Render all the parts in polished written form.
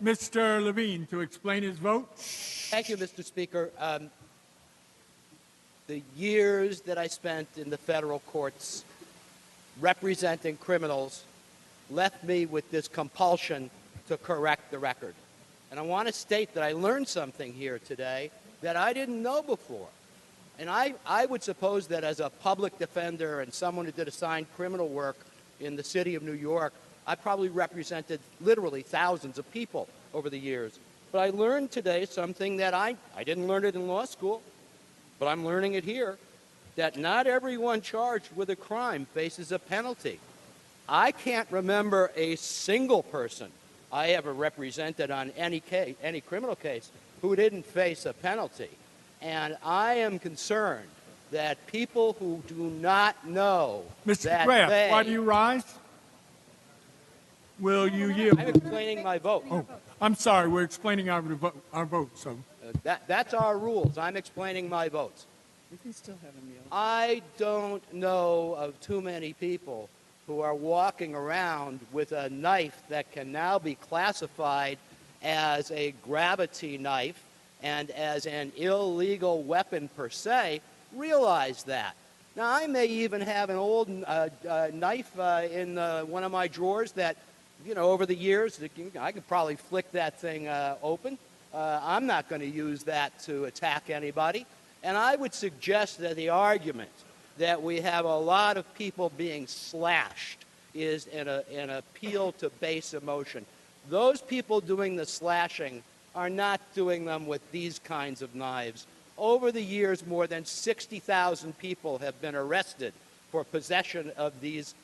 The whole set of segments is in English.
Mr. Levine to explain his vote. Thank you, Mr. Speaker. The years that I spent in the federal courts representing criminals left me with this compulsion to correct the record. And I want to state that I learned something here today that I didn't know before. And I would suppose that as a public defender and someone who did assigned criminal work in the city of New York, I probably represented literally thousands of people over the years. But I learned today something that I didn't learn it in law school, but I'm learning it here, that not everyone charged with a crime faces a penalty. I can't remember a single person I ever represented on any criminal case who didn't face a penalty. And I am concerned that people who do not know Mr. Graff, why do you rise? Will you yield? I'm explaining my vote. Oh, I'm sorry. We're explaining our vote. So that's our rules. I'm explaining my votes. You can still have him yield. I don't know of too many people who are walking around with a knife that can now be classified as a gravity knife and as an illegal weapon per se, realize that. Now, I may even have an old knife in one of my drawers that, you know, over the years, I could probably flick that thing open. I'm not going to use that to attack anybody. And I would suggest that the argument that we have a lot of people being slashed is an appeal to base emotion. Those people doing the slashing are not doing them with these kinds of knives. Over the years, more than 60,000 people have been arrested for possession of these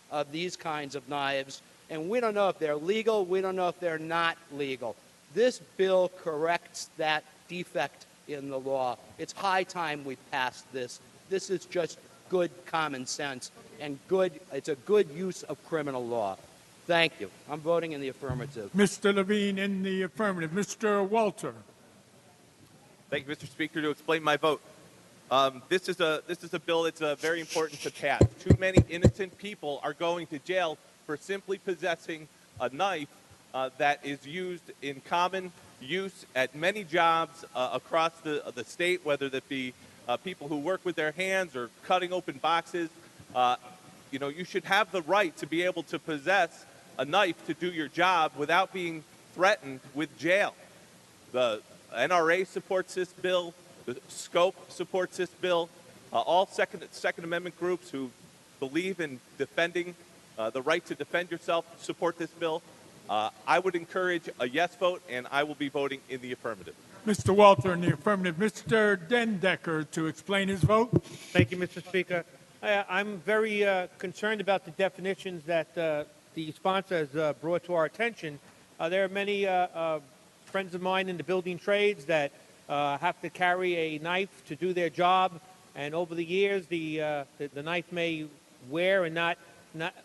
kinds of knives, and we don't know if they're legal, we don't know if they're not legal. This bill corrects that defect in the law. It's high time we passed this. This is just good common sense and it's a good use of criminal law. Thank you. I'm voting in the affirmative. Mr. Levine in the affirmative. Mr. Walter. Thank you, Mr. Speaker. To explain my vote, this is a bill that's very important to pass. Too many innocent people are going to jail for simply possessing a knife that is used in common use at many jobs across the state, whether that be people who work with their hands or cutting open boxes. You know, you should have the right to be able to possess a knife to do your job without being threatened with jail. The NRA supports this bill. The Scope supports this bill. All Second Amendment groups who believe in defending the right to defend yourself support this bill. I would encourage a yes vote, and I will be voting in the affirmative. Mr. Walter in the affirmative. Mr. Dendecker to explain his vote. Thank you, Mr. Speaker. I'm very concerned about the definitions that the sponsor has brought to our attention. There are many friends of mine in the building trades that have to carry a knife to do their job, and over the years the knife may wear and not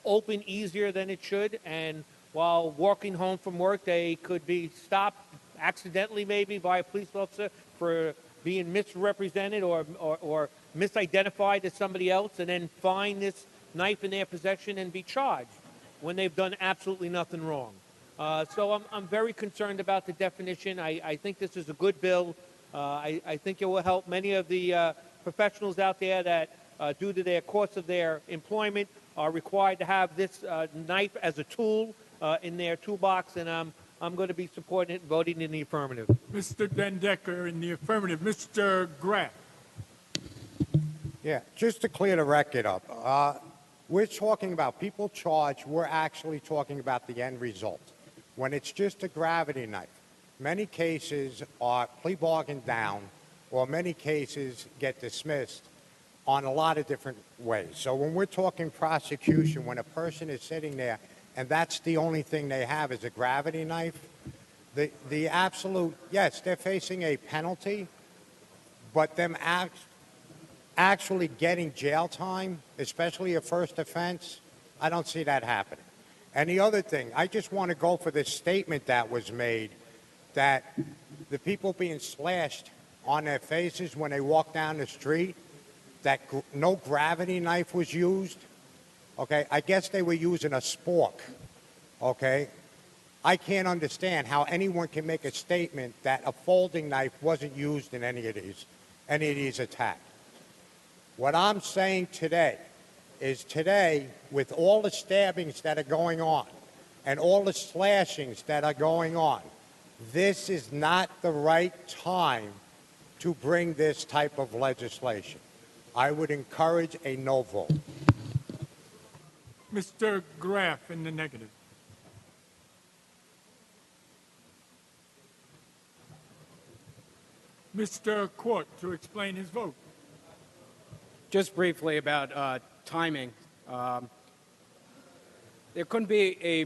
open easier than it should, and while walking home from work they could be stopped accidentally maybe by a police officer for being misrepresented or misidentified as somebody else, and then find this knife in their possession and be charged when they've done absolutely nothing wrong. So I'm very concerned about the definition. I think this is a good bill. I think it will help many of the professionals out there that, due to their course of their employment, are required to have this knife as a tool in their toolbox, and I'm going to be supporting it and voting in the affirmative. Mr. Dendecker in the affirmative. Mr. Graff. Yeah, just to clear the record up, we're talking about people charged. We're actually talking about the end result. When it's just a gravity knife, many cases are plea bargained down, or many cases get dismissed on a lot of different ways. So when we're talking prosecution, when a person is sitting there and that's the only thing they have is a gravity knife, the absolute, yes, they're facing a penalty, but them actually getting jail time, especially a first offense, I don't see that happening. And the other thing, I just want to go for this statement that was made that the people being slashed on their faces when they walk down the street, that no gravity knife was used. Okay, I guess they were using a spork. Okay, I can't understand how anyone can make a statement that a folding knife wasn't used in any of these attacks. What I'm saying today is today, with all the stabbings that are going on and all the slashings that are going on, this is not the right time to bring this type of legislation. I would encourage a no vote. Mr. Graff in the negative. Mr. Court to explain his vote. Just briefly about timing. There couldn't be a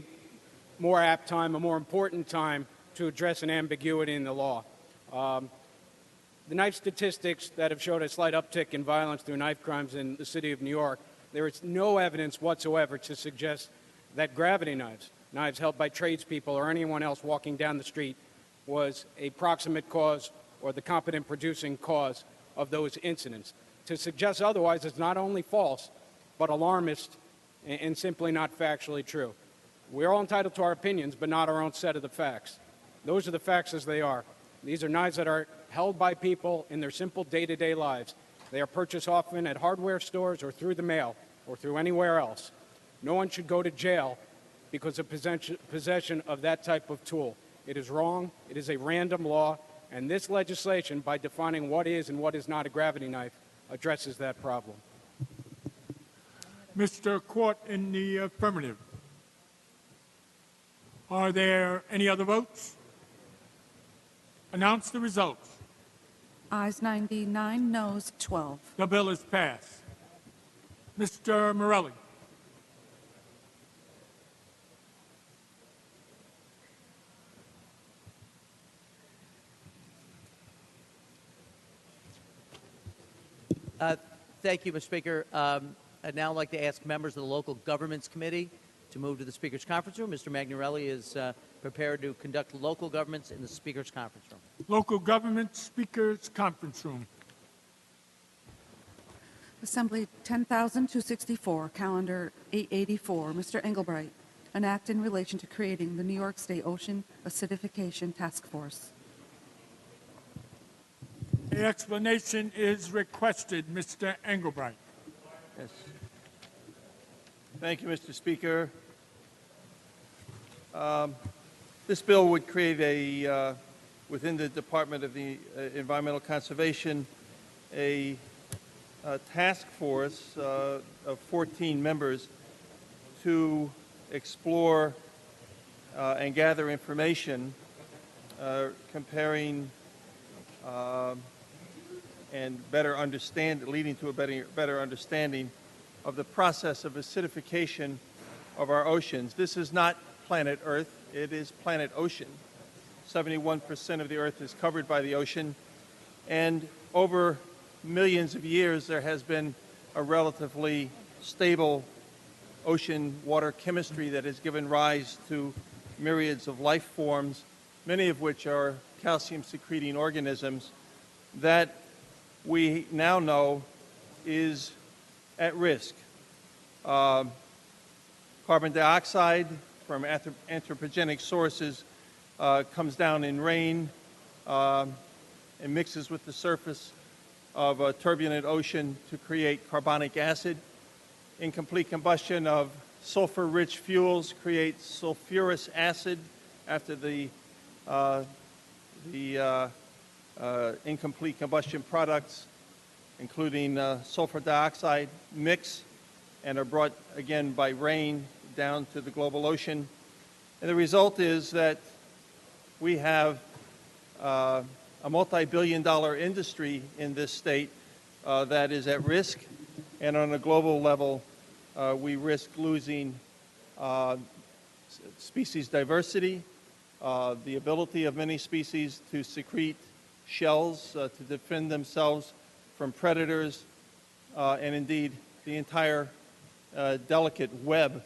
more apt time, a more important time to address an ambiguity in the law. The knife statistics that have showed a slight uptick in violence through knife crimes in the city of New York, there is no evidence whatsoever to suggest that gravity knives, knives held by tradespeople or anyone else walking down the street, was a proximate cause or the competent producing cause of those incidents. To suggest otherwise is not only false, but alarmist and simply not factually true. We're all entitled to our opinions, but not our own set of the facts. Those are the facts as they are. These are knives that are held by people in their simple day-to-day lives. They are purchased often at hardware stores or through the mail or through anywhere else. No one should go to jail because of possession of that type of tool. It is wrong. It is a random law. And this legislation, by defining what is and what is not a gravity knife, addresses that problem. Mr. Court in the affirmative. Are there any other votes? Announce the results. Ayes 99, noes 12. The bill is passed. Mr. Morelli. Thank you, Mr. Speaker. I'd now like to ask members of the Local Governments Committee to move to the Speaker's conference room. Mr. Magnarelli is prepared to conduct local governments in the Speaker's conference room. Local Government Speakers Conference Room. Assembly 10,264, calendar 884. Mr. Engelbright, an act in relation to creating the New York State Ocean Acidification Task Force. The explanation is requested. Mr. Engelbright. Yes. Thank you, Mr. Speaker. This bill would create within the Department of the Environmental Conservation, a task force of 14 members to explore and gather information comparing and leading to a better understanding of the process of acidification of our oceans. This is not planet Earth, it is planet ocean. 71% of the Earth is covered by the ocean, and over millions of years there has been a relatively stable ocean water chemistry that has given rise to myriads of life forms, many of which are calcium-secreting organisms that we now know is at risk. Carbon dioxide from anthropogenic sources comes down in rain and mixes with the surface of a turbulent ocean to create carbonic acid. Incomplete combustion of sulfur-rich fuels creates sulfurous acid after the incomplete combustion products, including sulfur dioxide, mix and are brought again by rain down to the global ocean. And the result is that we have a multi-billion-dollar industry in this state that is at risk, and on a global level, we risk losing species diversity, the ability of many species to secrete shells to defend themselves from predators, and indeed the entire delicate web,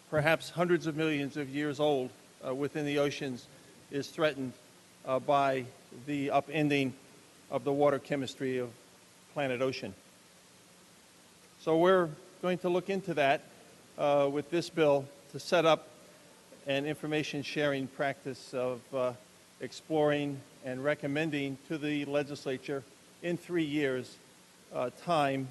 perhaps hundreds of millions of years old within the oceans, is threatened by the upending of the water chemistry of planet ocean. So we're going to look into that with this bill to set up and information sharing practice of exploring and recommending to the legislature in 3 years' time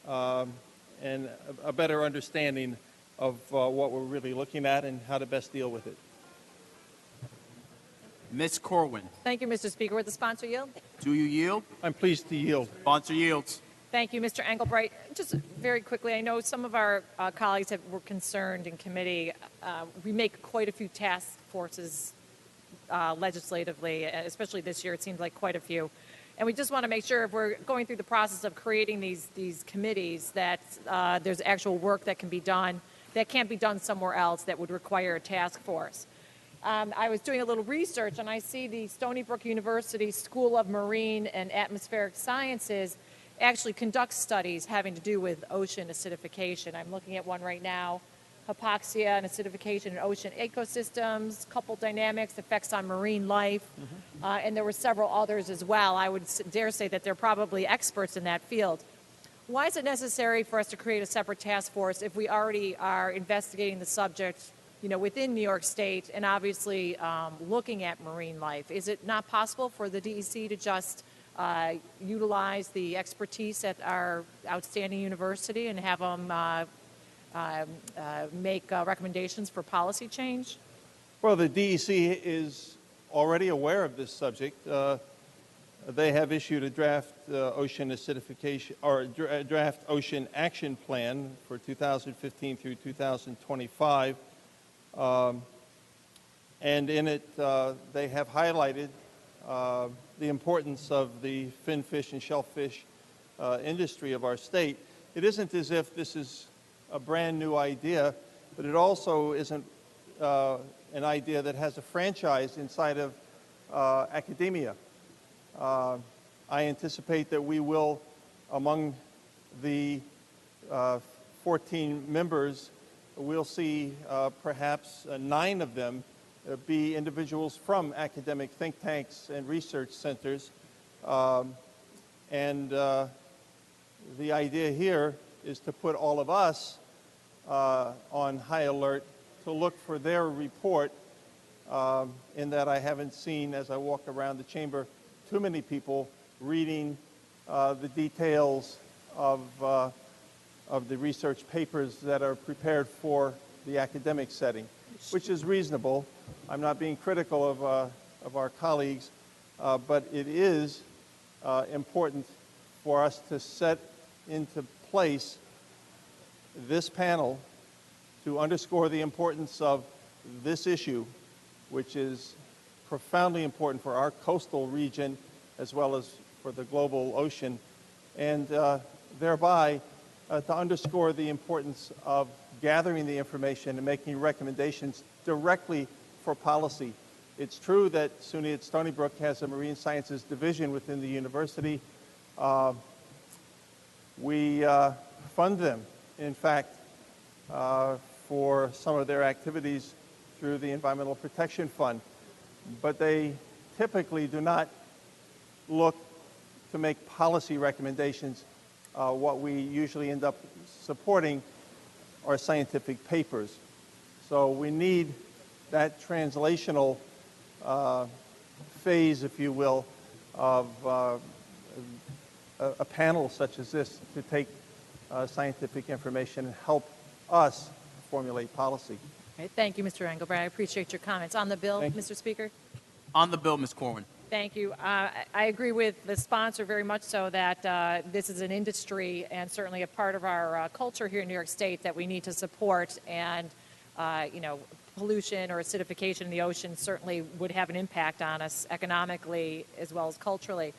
and a better understanding of what we're really looking at and how to best deal with it. Ms. Corwin, Thank you, Mr. Speaker. Would the sponsor yield? do you yield? I'm pleased to yield. Sponsor yields. Thank you, Mr. Engelbright. Just very quickly, I know some of our colleagues were concerned in committee. We make quite a few task forces legislatively, especially this year. It seems like quite a few. And we just want to make sure if we're going through the process of creating these committees that there's actual work that can be done that can't be done somewhere else that would require a task force. I was doing a little research, and I see the Stony Brook University School of Marine and Atmospheric Sciences actually conducts studies having to do with ocean acidification. I'm looking at one right now, hypoxia and acidification in ocean ecosystems, couple dynamics, effects on marine life, and there were several others as well. I would dare say that they're probably experts in that field. Why is it necessary for us to create a separate task force if we already are investigating the subject, within New York State and obviously looking at marine life? Is it not possible for the DEC to just utilize the expertise at our outstanding university and have them make recommendations for policy change? Well, the DEC is already aware of this subject. They have issued a draft ocean acidification or a draft ocean action plan for 2015 through 2025. And in it, they have highlighted the importance of the fin fish and shellfish industry of our state. It isn't as if this is a brand new idea, but it also isn't an idea that has a franchise inside of academia. I anticipate that we will, among the 14 members, we'll see perhaps 9 of them be individuals from academic think tanks and research centers. And the idea here is to put all of us on high alert to look for their report, in that I haven't seen, as I walk around the chamber, too many people reading the details of the research papers that are prepared for the academic setting, which is reasonable. I'm not being critical of our colleagues, but it is important for us to set into place this panel to underscore the importance of this issue, which is profoundly important for our coastal region as well as for the global ocean, and thereby to underscore the importance of gathering the information and making recommendations directly for policy. It's true that SUNY at Stony Brook has a marine sciences division within the university. We fund them, in fact, for some of their activities through the Environmental Protection Fund, but they typically do not look to make policy recommendations. What we usually end up supporting are scientific papers. So we need that translational phase, if you will, of a panel such as this to take scientific information and help us formulate policy. Okay, thank you, Mr. Engelbrecht. I appreciate your comments. On the bill, Mr. Speaker? On the bill, Ms. Corwin. Thank you. I agree with the sponsor very much so that this is an industry and certainly a part of our culture here in New York State that we need to support, and pollution or acidification in the ocean certainly would have an impact on us economically as well as culturally.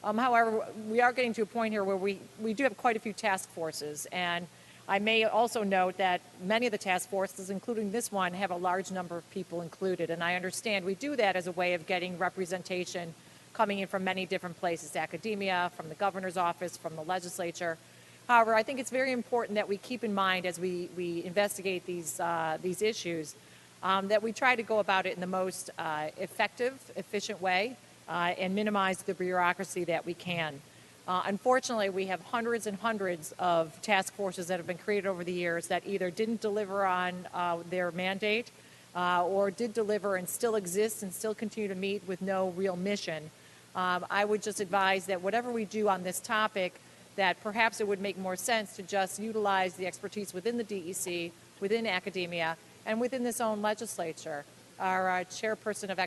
However, we are getting to a point here where we do have quite a few task forces, and I may also note that many of the task forces, including this one, have a large number of people included, and I understand we do that as a way of getting representation coming in from many different places, academia, from the governor's office, from the legislature. However, I think it's very important that we keep in mind as we investigate these issues that we try to go about it in the most effective, efficient way and minimize the bureaucracy that we can. Unfortunately, we have hundreds and hundreds of task forces that have been created over the years that either didn't deliver on their mandate or did deliver and still exists and still continue to meet with no real mission. I would just advise that whatever we do on this topic, that perhaps it would make more sense to just utilize the expertise within the DEC, within academia, and within this own legislature. Our chairperson of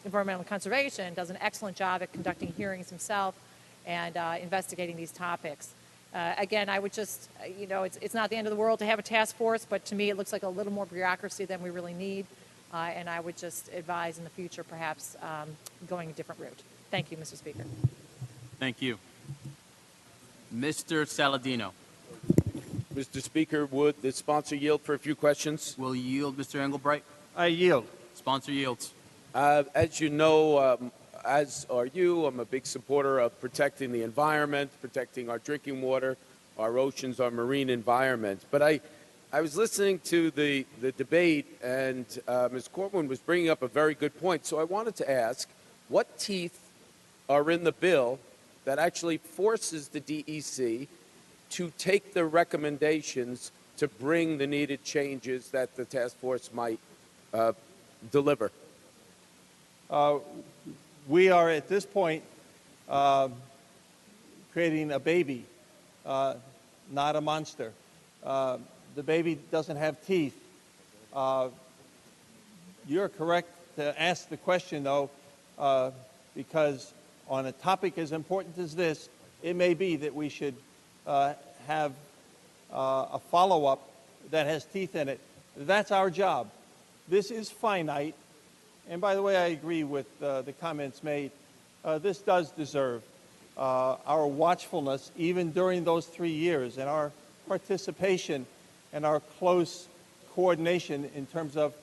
environmental conservation does an excellent job at conducting hearings himself and investigating these topics. Again, I would just, it's not the end of the world to have a task force, but to me it looks like a little more bureaucracy than we really need. And I would just advise in the future perhaps going a different route. Thank you, Mr. Speaker. Thank you. Mr. Saladino. Mr. Speaker, would the sponsor yield for a few questions? Will yield, Mr. Engelbright. I yield. Sponsor yields. As you know, as are you, I'm a big supporter of protecting the environment, protecting our drinking water, our oceans, our marine environment. But I was listening to the debate, and Ms. Corwin was bringing up a very good point. So I wanted to ask, what teeth are in the bill that actually forces the DEC to take the recommendations to bring the needed changes that the task force might deliver? We are at this point creating a baby, not a monster. The baby doesn't have teeth. You're correct to ask the question, though, because on a topic as important as this, it may be that we should have a follow-up that has teeth in it. That's our job. This is finite. And by the way, I agree with the comments made. This does deserve our watchfulness even during those 3 years, and our participation and our close coordination in terms of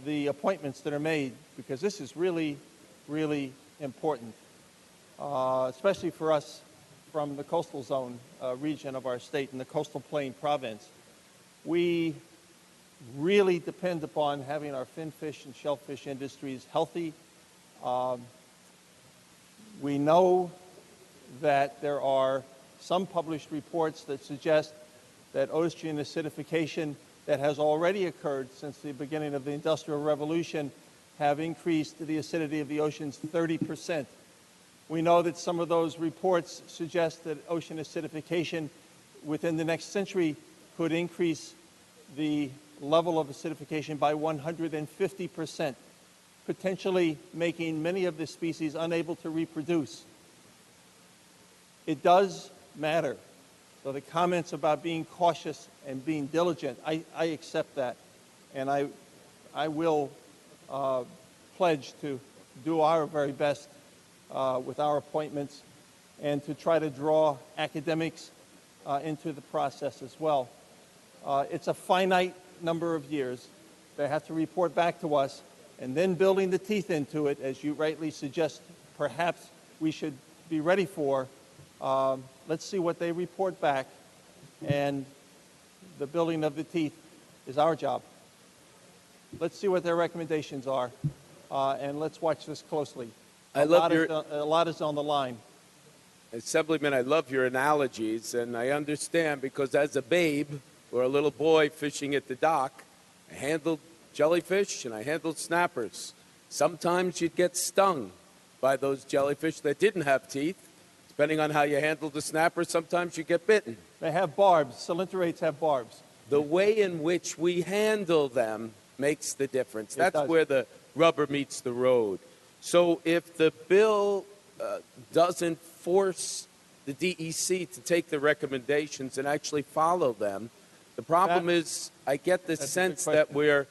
the appointments that are made, because this is really, really important, especially for us from the coastal zone region of our state and the coastal plain province. We really depend upon having our finfish and shellfish industries healthy. We know that there are some published reports that suggest that ocean acidification that has already occurred since the beginning of the Industrial Revolution have increased the acidity of the oceans 30%. We know that some of those reports suggest that ocean acidification within the next century could increase the level of acidification by 150%, potentially making many of the species unable to reproduce. It does matter. So the comments about being cautious and being diligent, I accept that. And I will pledge to do our very best with our appointments and to try to draw academics into the process as well. It's a finite number of years. They have to report back to us, and then building the teeth into it, as you rightly suggest, perhaps we should be ready for. Let's see what they report back, and the building of the teeth is our job. Let's see what their recommendations are, and let's watch this closely. A lot is on the line. Assemblyman, I love your analogies, and I understand because as a babe or a little boy fishing at the dock, I handled jellyfish and I handled snappers. Sometimes you'd get stung by those jellyfish that didn't have teeth. Depending on how you handle the snapper, sometimes you get bitten. They have barbs. Salinterates have barbs. The way in which we handle them makes the difference. That's where the rubber meets the road. So if the bill doesn't force the DEC to take the recommendations and actually follow them, the problem is I get the sense that we're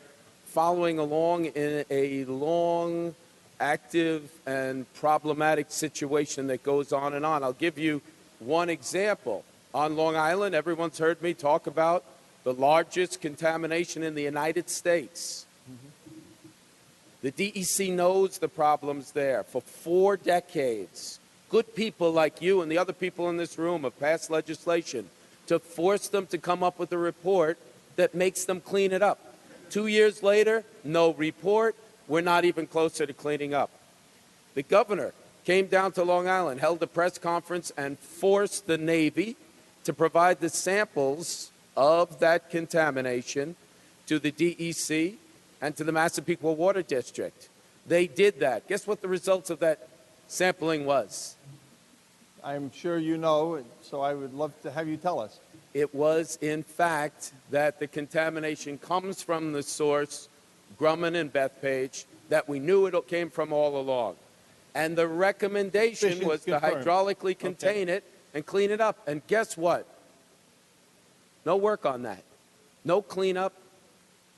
following along in a long, active, and problematic situation that goes on and on. I'll give you one example. On Long Island, everyone's heard me talk about the largest contamination in the United States. The DEC knows the problems there. For 4 decades, good people like you and the other people in this room have passed legislation to force them to come up with a report that makes them clean it up. 2 years later, no report. We're not even closer to cleaning up. The governor came down to Long Island, held a press conference, and forced the Navy to provide the samples of that contamination to the DEC and to the Massapequa Water District. They did that. Guess what the results of that sampling was? I'm sure you know, so I would love to have you tell us. It was, in fact, that the contamination comes from the source, Grumman and Bethpage, that we knew it came from all along. And the recommendation was to hydraulically contain it and clean it up. And guess what? No work on that. No cleanup.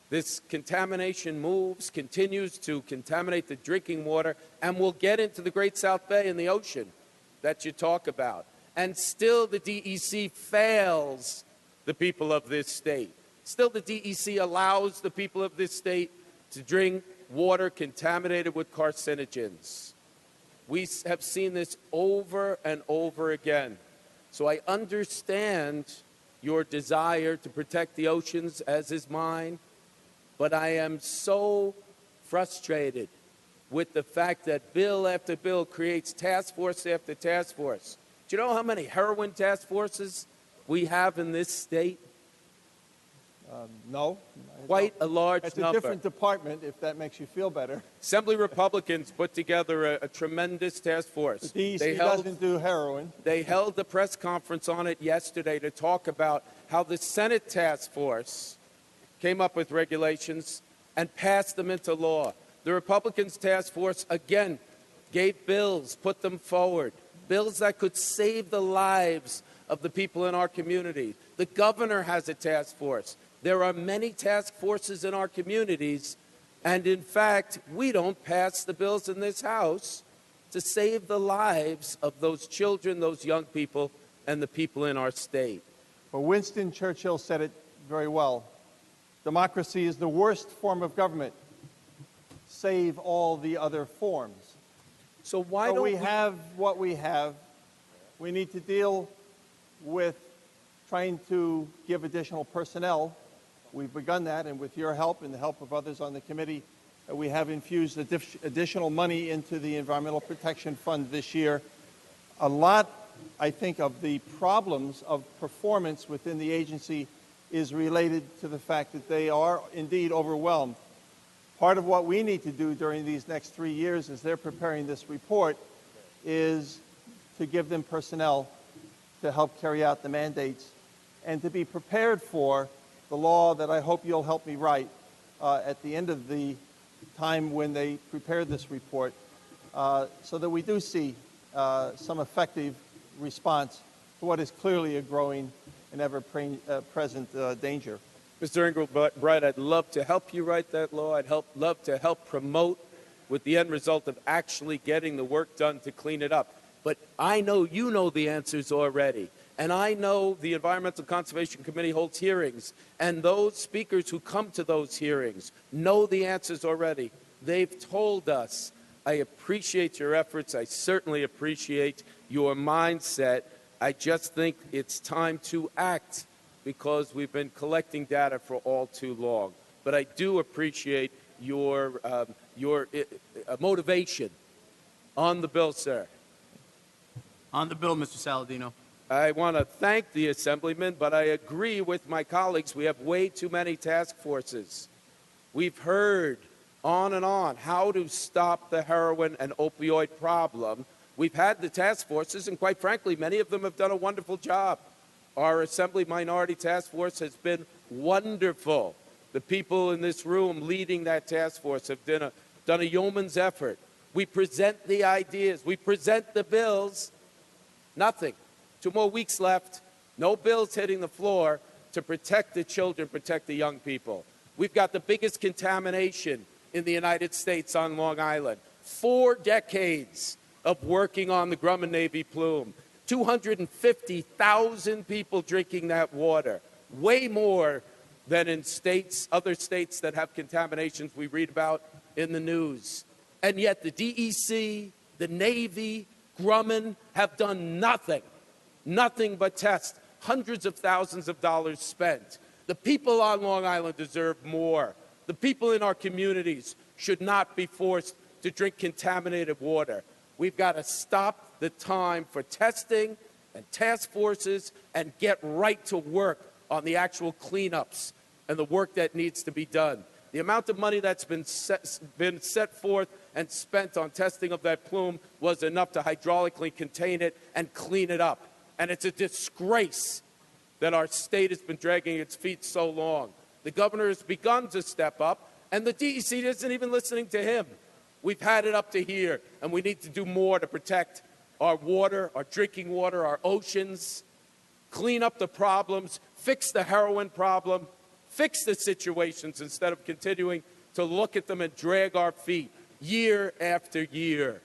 This contamination moves, continues to contaminate the drinking water, and will get into the Great South Bay and the ocean that you talk about. And still the DEC fails the people of this state. Still the DEC allows the people of this state to drink water contaminated with carcinogens. We have seen this over and over again. So I understand your desire to protect the oceans, as is mine, but I am so frustrated with the fact that bill after bill creates task force after task force. Do you know how many heroin task forces we have in this state? No. Quite a large number. It's number. a different department, if that makes you feel better. Assembly Republicans put together a tremendous task force. The DEC doesn't do heroin. They held a press conference on it yesterday to talk about how the Senate task force came up with regulations and passed them into law. The Republicans task force, again, gave bills, put them forward, bills that could save the lives of the people in our community. The governor has a task force. There are many task forces in our communities, and in fact, we don't pass the bills in this House to save the lives of those children, those young people, and the people in our state. Well, Winston Churchill said it very well. Democracy is the worst form of government. Save all the other forms. So why don't we have what we have? We need to deal with trying to give additional personnel. We've begun that, and with your help and the help of others on the committee, we have infused additional money into the Environmental Protection Fund this year. A lot, I think, of the problems of performance within the agency is related to the fact that they are indeed overwhelmed. Part of what we need to do during these next 3 years as they're preparing this report is to give them personnel to help carry out the mandates and to be prepared for the law that I hope you'll help me write at the end of the time when they prepare this report so that we do see some effective response to what is clearly a growing and ever-present danger. Mr. Engelbright, I'd love to help you write that law. I'd love to help promote with the end result of actually getting the work done to clean it up. But I know you know the answers already. And I know the Environmental Conservation Committee holds hearings, and those speakers who come to those hearings know the answers already. They've told us. I appreciate your efforts. I certainly appreciate your mindset. I just think it's time to act because we've been collecting data for all too long. But I do appreciate your motivation on the bill, sir. On the bill, Mr. Saladino. I want to thank the Assemblyman, but I agree with my colleagues. We have way too many task forces. We've heard on and on how to stop the heroin and opioid problem. We've had the task forces, and quite frankly, many of them have done a wonderful job. Our Assembly Minority Task Force has been wonderful. The people in this room leading that task force have done a yeoman's effort. We present the ideas. We present the bills. Nothing. 2 more weeks left. No bills hitting the floor to protect the children, protect the young people. We've got the biggest contamination in the United States on Long Island. 4 decades of working on the Grumman Navy plume. 250,000 people drinking that water. Way more than in other states that have contaminations we read about in the news. And yet the DEC, the Navy, Grumman have done nothing but test. Hundreds of thousands of dollars spent. The people on Long Island deserve more. The people in our communities should not be forced to drink contaminated water. We've got to stop the time for testing and task forces and get right to work on the actual cleanups and the work that needs to be done. The amount of money that's been set forth and spent on testing of that plume was enough to hydraulically contain it and clean it up. And it's a disgrace that our state has been dragging its feet so long. The governor has begun to step up, and the DEC isn't even listening to him. We've had it up to here, and we need to do more to protect our water, our drinking water, our oceans, clean up the problems, fix the heroin problem, fix the situations instead of continuing to look at them and drag our feet year after year.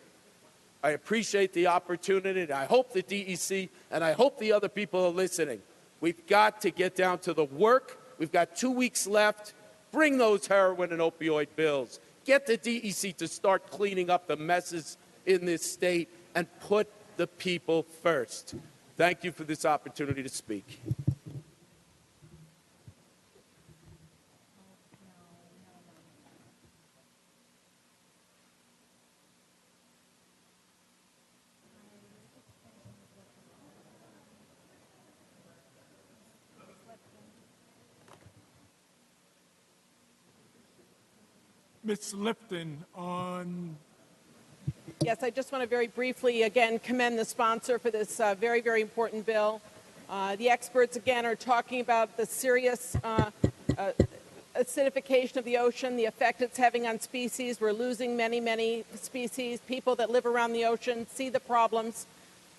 I appreciate the opportunity, and I hope the DEC and I hope the other people are listening. We've got to get down to the work. We've got 2 weeks left. Bring those heroin and opioid bills. Get the DEC to start cleaning up the messes in this state and put the people first. Thank you for this opportunity to speak. Ms. Lipton on. Yes, I just want to very briefly, again, commend the sponsor for this very, very important bill. The experts, again, are talking about the serious acidification of the ocean, the effect it's having on species. We're losing many, many species. People that live around the ocean see the problems.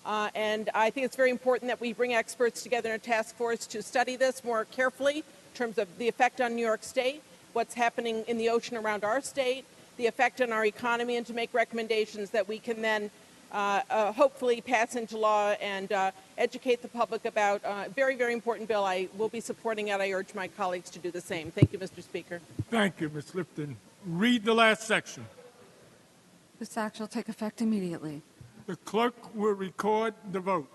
And I think it's very important that we bring experts together in a task force to study this more carefully in terms of the effect on New York State, what's happening in the ocean around our state, the effect on our economy, and to make recommendations that we can then hopefully pass into law and educate the public about a very, very important bill. I will be supporting it. I urge my colleagues to do the same. Thank you, Mr. Speaker. Thank you, Ms. Lipton. Read the last section. This act shall take effect immediately. The clerk will record the vote.